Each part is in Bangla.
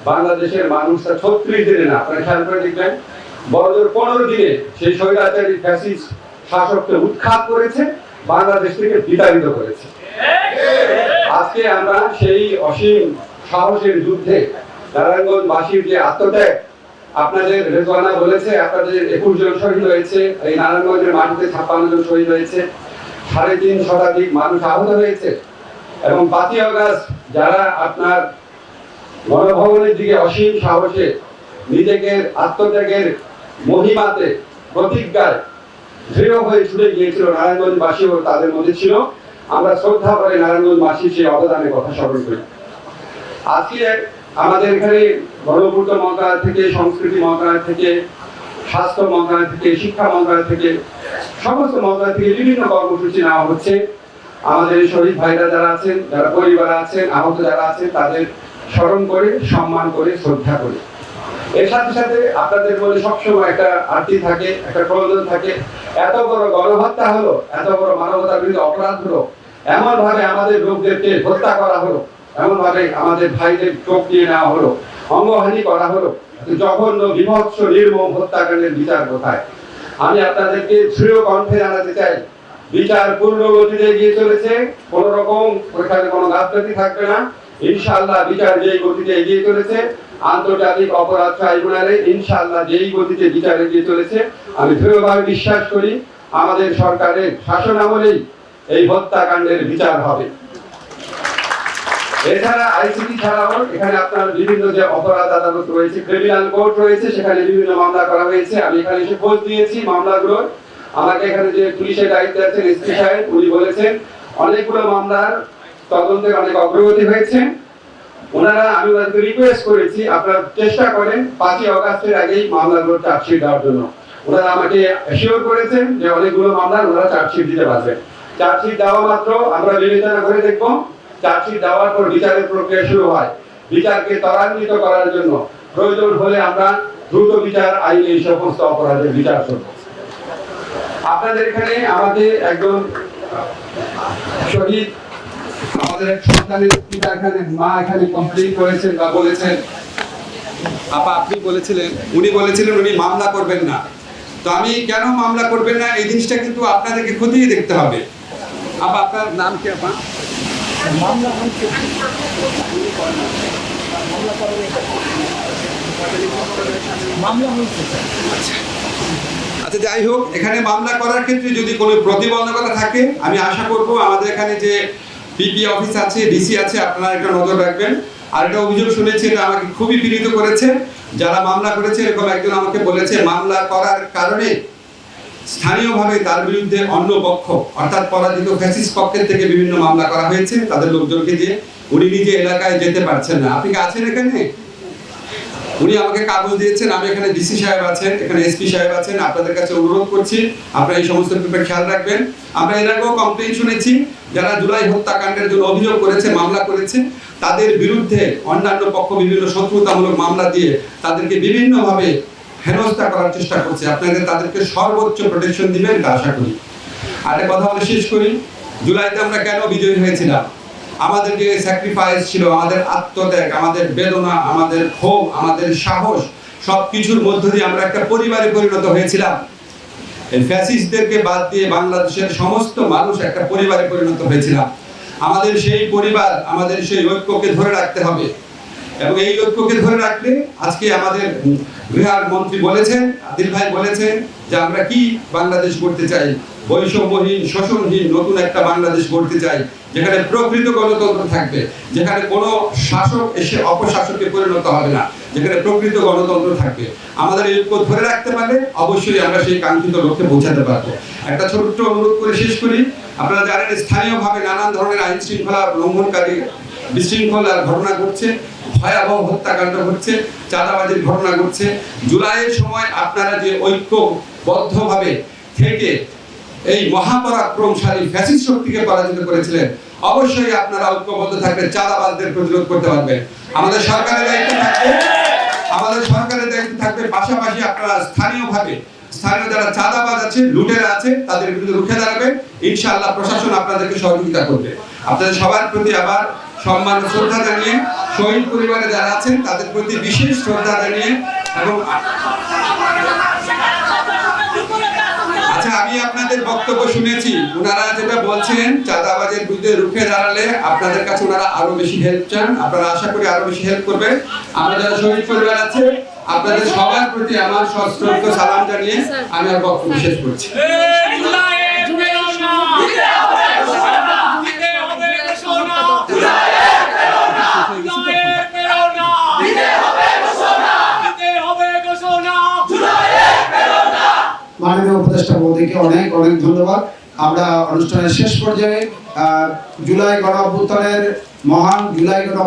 বাংলাদেশের মানুষরা 36 দিনে না, আপনারা খেয়াল করে দেখবেন, বড়জোর 15 দিনে সেই স্বৈরাচারী ফ্যাসিস্ট শাসককে উৎখাত করেছে, বাংলাদেশ থেকে বিতাড়িত করেছে। আজকে আমরা সেই অসীম সাহসের যুদ্ধে নারায়ণগঞ্জবাসীর যে আত্মত্যাগ, আপনাদের রেজওয়ানা বলেছে আপনাদের 21 জন শহীদ হয়েছে, এই নারায়ণগঞ্জের মাটিতে 56 জন শহীদ হয়েছে, 3.5 শতাধিক মানুষ আহত হয়েছে, এবং 5ই আগস্ট যারা আপনার গণভবনের দিকে অসীম সাহসে নিজেকে আত্মত্যাগের মহিমাতে প্রতিজ্ঞায় দৃঢ় হয়ে ছুটে গিয়েছিল, নারায়ণগঞ্জবাসীও তাদের মধ্যে ছিল। আমরা শ্রদ্ধা করে নারায়ণগঞ্জবাসীর সেই অবদানের কথা স্মরণ করি। আজকে আমাদের এখানে গণপূর্ত মন্ত্রণালয় থেকে, সংস্কৃতি মন্ত্রণালয় থেকে, স্বাস্থ্য মন্ত্রণালয় থেকে, শিক্ষা মন্ত্রণালয় থেকে, সমস্ত মন্ত্রণালয় থেকে বিভিন্ন কর্মসূচি নেওয়া হচ্ছে। আমাদের শহীদ ভাইরা যারা আছেন, যারা পরিবার আছেন, আহত যারা আছেন, তাদের স্মরণ করে, সম্মান করে, শ্রদ্ধা করে। এর সাথে সাথে আপনাদের মনে সবসময় একটা আরতি থাকে, একটা প্রয়োজন থাকে, এত বড় গণহত্যা হলো, এত বড় মানবতার বিরুদ্ধে অপরাধ হলো, এমন ভাবে আমাদের লোকদেরকে হত্যা করা হলো, এমন ভাবে আমাদের ভাইদের চোখ নিয়ে নেওয়া হলো, অঙ্গহানি করা হলো, জঘন্য বিভৎস নির্মম হত্যাকাণ্ডের বিচার কোথায়? আমি আপনাদেরকে দৃঢ় কণ্ঠে জানাতে চাই, বিচার পূর্ণ গতিতে এগিয়ে চলেছে, কোন রকম ওখানে কোনো গাফলতি থাকবে না। ইনশাআল্লাহ বিচার যেই গতিতে এগিয়ে চলেছে, আন্তর্জাতিক অপরাধ ট্রাইব্যুনালে ইনশাআল্লাহ যেই গতিতে বিচার এগিয়ে চলেছে, আমি দৃঢ়ভাবে বিশ্বাস করি আমাদের সরকারের শাসন আমলেই এই হত্যাকাণ্ডের বিচার হবে। এছাড়া আইসিটি ছাড়াও এখানে আপনার বিভিন্ন যে অপরাধ আদালত রয়েছে, ক্রিমিনাল কোর্ট রয়েছে, সেখানে বিভিন্ন মামলা করা হয়েছে। আমি এখানে এসে খোঁজ দিয়েছি মামলাগুলোর। আমাকে এখানে যে পুলিশের দায়িত্বে আছেন এসপি সাহেব, উনি বলেছেন অনেকগুলো মামলার তদন্তের অনেক অগ্রগতি হয়েছে। ওনারা, আমি ওনাদেরকে রিকোয়েস্ট করেছি আপনারা চেষ্টা করেন 5ই আগস্টের আগেই মামলাগুলো চার্জশিট দেওয়ার জন্য। ওনারা আমাকে অ্যাসিওর করেছেন যে অনেকগুলো মামলার ওনারা চার্জশিট দিতে পারবেন। চার্জশিট দেওয়া মাত্র আমরা বিবেচনা করে দেখব, চার্জশিট দেওয়ার পর বিচারের প্রক্রিয়া শুরু হয়। বিচারকে ত্বরান্বিত করার জন্য প্রয়োজন হলে আমরা দ্রুত বিচার আইনে এই সমস্ত অপরাধের বিচার করব। আপনাদের এখানে আমাকে একজন শহীদ, আমাদের এক সন্তানের পিতা এখানে, মা এখানে কমপ্লেইন করেছেন বা বলেছেন, আপা আপনি বলেছিলেন, উনি বলেছিলেন উনি মামলা করবেন না। তো আমি কেন মামলা করবেন না এই জিনিসটা কিন্তু আপনাদেরকে খতিয়ে দেখতে হবে। আপা আপনার নাম কি? আপা মামলা হচ্ছে আচ্ছা, যাই হোক, এখানে মামলা করার ক্ষেত্রে যদি কোনো প্রতিবন্ধকতা থাকে, আমি আশা করব আমাদের এখানে যে পিপি অফিস আছে, ডিসি আছে, আপনারা একটা নজর রাখবেন। আর একটা অভিযোগ শুনেছি, এটা আমাকে খুবই পীড়িত করেছে। যারা মামলা করেছে, এরকম একজন আমাকে বলেছে মামলা করার কারণে স্থানীয়ভাবে তার বিরুদ্ধে অন্য পক্ষ অর্থাৎ পরাজিত ফ্যাসিস্ট পক্ষের থেকে বিভিন্ন মামলা করা হয়েছে তাদের লোকজনকে দিয়ে। উনি নিজে এলাকায় যেতে পারছেন না। আপনি কি আছেন এখানে? উনি আমাকে কাগজ দিয়েছেন, আমি এখানে ডিসি সাহেব আছেন, এখানে এসপি সাহেব আছেন, আপনাদের কাছে অনুরোধ করছি আপনারা এই সমস্ত ব্যাপারে খেয়াল রাখবেন। আমরা এর আগেও কমপ্লেইন শুনেছি, যারা জুলাই হত্যাকাণ্ডের জন্য অভিযোগ করেছে, মামলা করেছে, তাদের বিরুদ্ধে অন্যান্য পক্ষ বিভিন্ন শত্রুতামূলক মামলা দিয়ে তাদেরকে বিভিন্নভাবে হেনস্থা করার চেষ্টা করছে। আপনাদের তাদেরকে সর্বোচ্চ প্রোটেকশন দিবেন এটা আশা করি। আর একটা কথা বলে শেষ করি, জুলাইতে আমরা কেন বিজয়ী হয়েছিলাম? আমাদের যে স্যাক্রিফাইস ছিল, আমাদের আত্মত্যাগ, আমাদের বেদনা, আমাদের ক্ষোভ, আমাদের সাহস, সবকিছুর মধ্য দিয়ে আমরা একটা পরিবারে পরিণত হয়েছিলাম। এই ফ্যাসিস্টদেরকে বাদ দিয়ে বাংলাদেশের সমস্ত মানুষ একটা পরিবারে পরিণত হয়েছিলাম। আমাদের সেই পরিবার, আমাদের সেই ঐক্যকে ধরে রাখতে হবে, এবং এই ঐক্যকে ধরে রাখলে আজকে আমাদের গৃহার মন্ত্রী বলেছেন, আদিল ভাই বলেছেন যে আমরা কি বাংলাদেশ গড়তে চাই, বৈষম্যহীন, শোষণহীন নতুন একটা বাংলাদেশ গড়তে চাই, যেখানে প্রকৃত গণতন্ত্র থাকবে, যেখানে কোনো শাসক এসে অপশাসকে পরিণত হবে না, যেখানে প্রকৃত গণতন্ত্র থাকবে। আমাদের এই ঐক্য ধরে রাখতে পারলে অবশ্যই আমরা সেই কাঙ্ক্ষিত লক্ষ্যে পৌঁছাতে পারবো। একটা ছোট্ট অনুরোধ করে শেষ করি, আপনারা জানেন স্থানীয়ভাবে নানান ধরনের আইন শৃঙ্খলা লঙ্ঘনকারী বিশৃঙ্খলার ঘটনা ঘটছে, ভয়াবহ হত্যাকাণ্ড ঘটছে, চাঁদাবাজির ঘটনা ঘটছে। জুলাইয়ের সময় আপনারা যে ঐক্যবদ্ধভাবে থেকে এই মহাপরাক্রমশালী ফ্যাসিস্ট শক্তিকে পরাজিত করেছিলেন, অবশ্যই আপনারা ঐক্যবদ্ধ থাকলে চাঁদাবাজদের প্রতিরোধ করতে পারবেন। আমাদের সরকারের দায়িত্ব থাকবে, পাশাপাশি আপনারা স্থানীয় যারা চাঁদাবাজ আছে, লুটেরা আছে, তাদের বিরুদ্ধে রুখে দাঁড়াবেন। ইনশাআল্লাহ প্রশাসন আপনাদেরকে সহযোগিতা করবে। আপনাদের সবার প্রতি আবার সম্মান ও শ্রদ্ধা জানিয়ে, শহীদ পরিবারে যারা আছেন তাদের প্রতি বিশেষ শ্রদ্ধা জানিয়ে এবং আচ্ছা, আমি আপনাদের বক্তব্য শুনেছি। ওনারা যেটা বলছেন চাঁদাবাজের বিরুদ্ধে রুখে দাঁড়ালে আপনাদের কাছে ওনারা আরো বেশি হেল্প চান। আপনারা আশা করি আরো বেশি হেল্প করবেন। আমরা যারা শহীদ পরিবার আছে আপনাদের সবার প্রতি আমার সশ্রদ্ধ সালাম জানিয়ে আমি আর বক্তব্য শেষ করছি। মাননীয় উপদেষ্টা মহোদয়কে অনেক অনেক ধন্যবাদ। আমরা অনুষ্ঠানের শেষ পর্যায়ে জুলাই গণ অভ্যুত্থানের মহান জুলাই গণ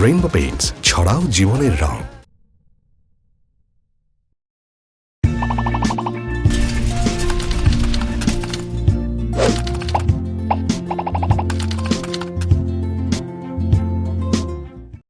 রেইনবো পেইন্টস, ছড়াও জীবনের রং।